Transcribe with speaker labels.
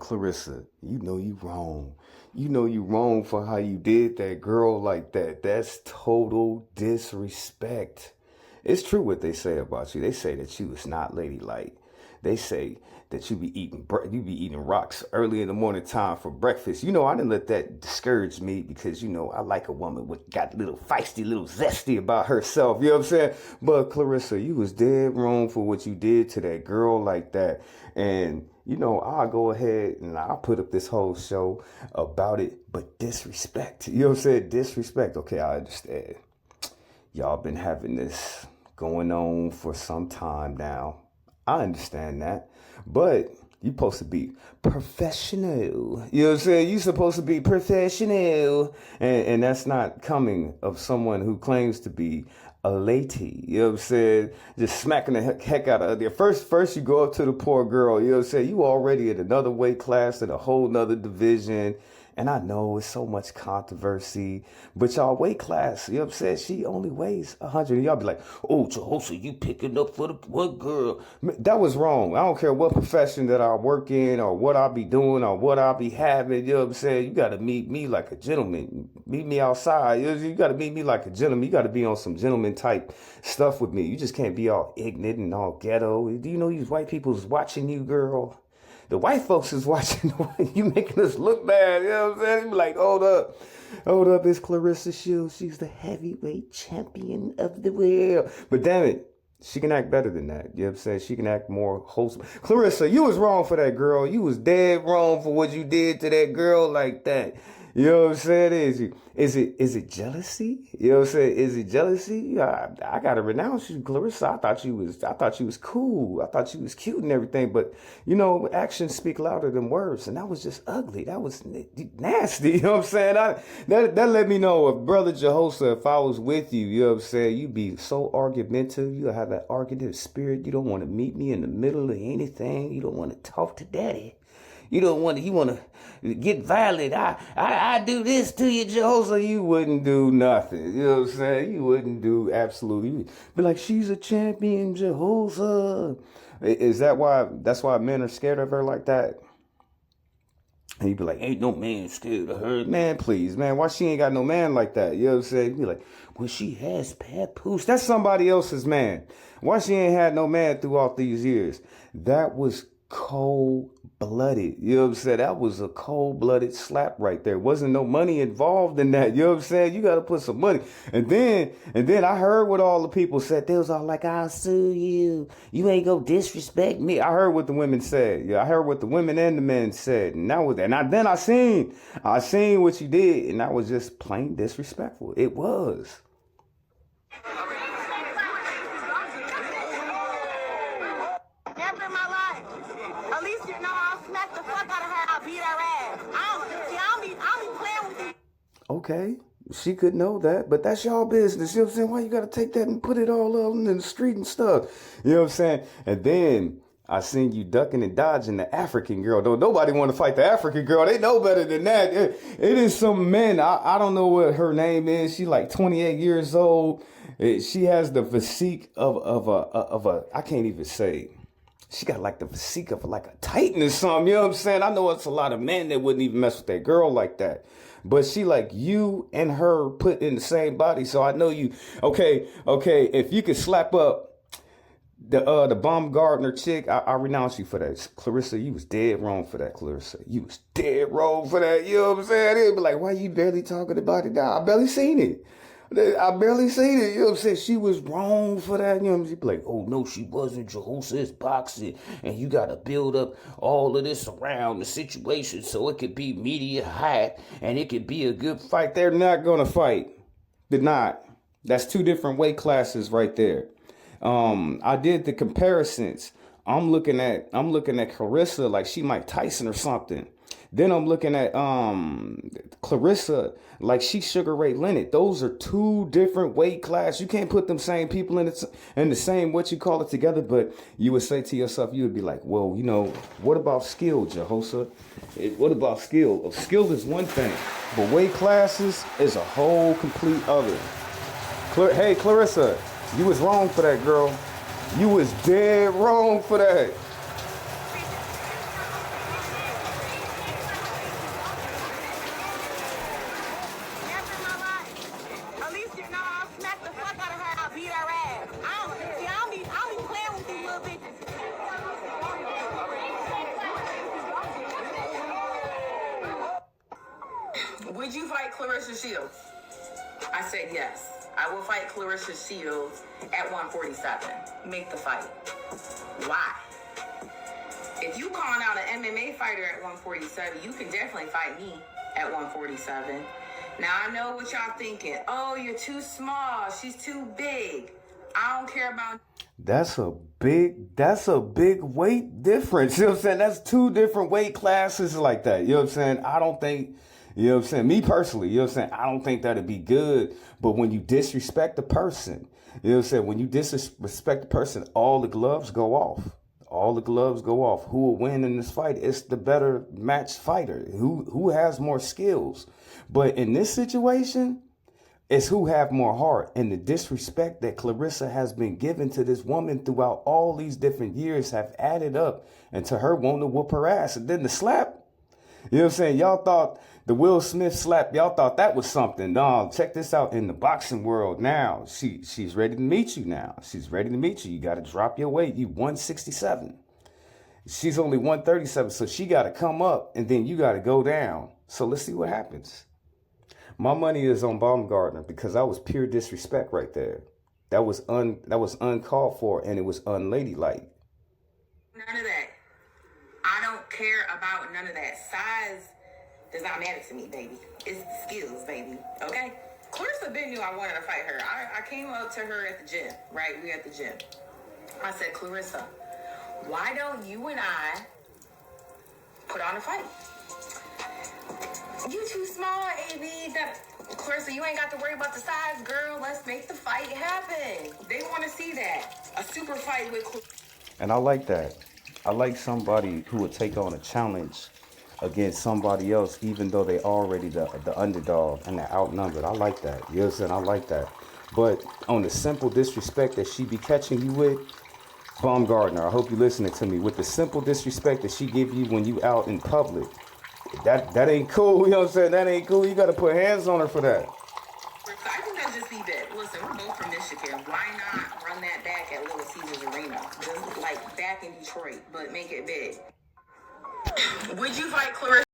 Speaker 1: Clarissa, you know you wrong. You know you wrong for how you did that girl like that. That's total disrespect. It's true what they say about you. They say that you is not ladylike. They say that you be eating rocks early in the morning time for breakfast. You know, I didn't let that discourage me because, you know, I like a woman with got a little feisty, little zesty about herself. You know what I'm saying? But Clarissa, you was dead wrong for what you did to that girl like that. And, you know, I'll go ahead and I'll put up this whole show about it, but disrespect. You know what I'm saying? Disrespect. Okay, I understand. Y'all been having this going on for some time now. I understand that. But you supposed to be professional. You know what I'm saying? You supposed to be professional. And that's not coming of someone who claims to be a lady. You know what I'm saying? Just smacking the heck out of her. First you go up to the poor girl. You know what I'm saying? You already in another weight class in a whole nother division. And I know it's so much controversy, but y'all weight class, you know what I'm saying? She only weighs 100. And y'all be like, oh, Jehoshaphat, you picking up for the one girl. That was wrong. I don't care what profession that I work in or what I'll be doing or what I'll be having. You know what I'm saying? You got to meet me like a gentleman. Meet me outside. You got to meet me like a gentleman. You got to be on some gentleman type stuff with me. You just can't be all ignorant and all ghetto. Do you know these white people's watching you, girl? The white folks is watching you making us look bad. You know what I'm saying? They be like, hold up, it's Clarissa Shields. She's the heavyweight champion of the world. But damn it, she can act better than that. You know what I'm saying? She can act more wholesome. Clarissa, you was wrong for that girl. You was dead wrong for what you did to that girl like that. You know what I'm saying? Is it jealousy? You know what I'm saying? Is it jealousy? I gotta renounce you, Clarissa. I thought you was cool. I thought you was cute and everything. But you know, actions speak louder than words, and that was just ugly. That was nasty. You know what I'm saying? That let me know, if Brother Jehoshaphat, if I was with you, you know what I'm saying, you'd be so argumentative. You have that argumentative spirit. You don't want to meet me in the middle of anything. You don't want to talk to Daddy. You want to get violent. I do this to you, Jehoshaphat. You wouldn't do nothing. You know what I'm saying? You wouldn't do absolutely. Be like, she's a champion, Jehoshaphat. That's why men are scared of her like that? And you'd be like, ain't no man scared of her. Man, please, man. Why she ain't got no man like that? You know what I'm saying? You'd be like, well, she has papoose. That's somebody else's man. Why she ain't had no man throughout these years? That was cold-blooded. You know what I'm saying? That was a cold-blooded slap right there. Wasn't no money involved in that. You know what I'm saying? You got to put some money. And then I heard what all the people said. They was all like, I'll sue you. You ain't gonna disrespect me. I heard what the women said. Yeah, I heard what the women and the men said. And that was that. Then I seen what you did, and that was just plain disrespectful. It was.
Speaker 2: Never in my life. At least you know I'll smack the fuck out of her. I'll beat her ass. I don't be playing with you.
Speaker 1: Okay, she could know that, but that's y'all business. You know what I'm saying? Why you got to take that and put it all out in the street and stuff? You know what I'm saying? And then I seen you ducking and dodging the African girl. Though nobody want to fight the African girl. They know better than that. It is some men. I don't know what her name is. She like 28 years old. She has the physique of a I can't even say. She got like the physique of like a titan or something. You know what I'm saying? I know it's a lot of men that wouldn't even mess with that girl like that. But she like you and her put in the same body. So I know you. Okay. If you could slap up the Baumgartner chick, I renounce you for that. Clarissa, you was dead wrong for that, Clarissa. You was dead wrong for that. You know what I'm saying? They'd be like, why you barely talking about it now? I barely seen it. You know what I'm saying? She was wrong for that. You know what I'm saying? She'd be like, oh, no, she wasn't. Jehoshaphat's boxing. And you got to build up all of this around the situation so it could be media hot and it could be a good fight. They're not going to fight. They're not. That's two different weight classes right there. I did the comparisons. I'm looking at Clarissa like she Mike Tyson or something. Then I'm looking at Clarissa like she Sugar Ray Leonard. Those are two different weight classes. You can't put them same people in the same what you call it together. But you would say to yourself, you would be like, well, you know, what about skill, Jehoshaphat? What about skill? Skill is one thing, but weight classes is a whole complete other. Hey, Clarissa, you was wrong for that, girl. You was dead wrong for that.
Speaker 2: Clarissa Shields? I said yes. I will fight Clarissa Shields at 147. Make the fight. Why? If you calling out an MMA fighter at 147, you can definitely fight me at 147. Now, I know what y'all thinking. Oh, you're too small. She's too big. I don't care about...
Speaker 1: That's a big weight difference. You know what I'm saying? That's two different weight classes like that. You know what I'm saying? I don't think, you know what I'm saying? Me personally, you know what I'm saying? I don't think that'd be good. But when you disrespect the person, you know what I'm saying? When you disrespect the person, all the gloves go off. All the gloves go off. Who will win in this fight? It's the better matched fighter. Who has more skills? But in this situation, it's who have more heart. And the disrespect that Clarissa has been given to this woman throughout all these different years have added up into her wanting to whoop her ass. And then the slap, you know what I'm saying? Y'all thought the Will Smith slap, y'all thought that was something. No, check this out. In the boxing world now, she's ready to meet you now. She's ready to meet you. You got to drop your weight. You 167. She's only 137. So she got to come up and then you got to go down. So let's see what happens. My money is on Baumgartner because that was pure disrespect right there. That was uncalled for and it was unladylike.
Speaker 2: None of that. I don't care about none of that. Size does not matter to me, baby. It's the skills, baby. Okay? Clarissa Ben knew I wanted to fight her. I came up to her at the gym, right? We at the gym. I said, Clarissa, why don't you and I put on a fight? You too small, AB. Clarissa, you ain't got to worry about the size, girl. Let's make the fight happen. They want to see that. A super fight with Clarissa.
Speaker 1: And I like that. I like somebody who would take on a challenge against somebody else, even though they already the underdog and they're outnumbered. I like that. You know what I'm saying? I like that. But on the simple disrespect that she be catching you with, Baumgartner, I hope you're listening to me. With the simple disrespect that she give you when you out in public, that ain't cool. You know what I'm saying? That ain't cool. You got to put hands on her for that.
Speaker 2: I think that just be that. Listen, we're both from Michigan. Why not run that back at Little Caesars Arena? Just like back in Detroit, but make it big. Would you fight Clarissa?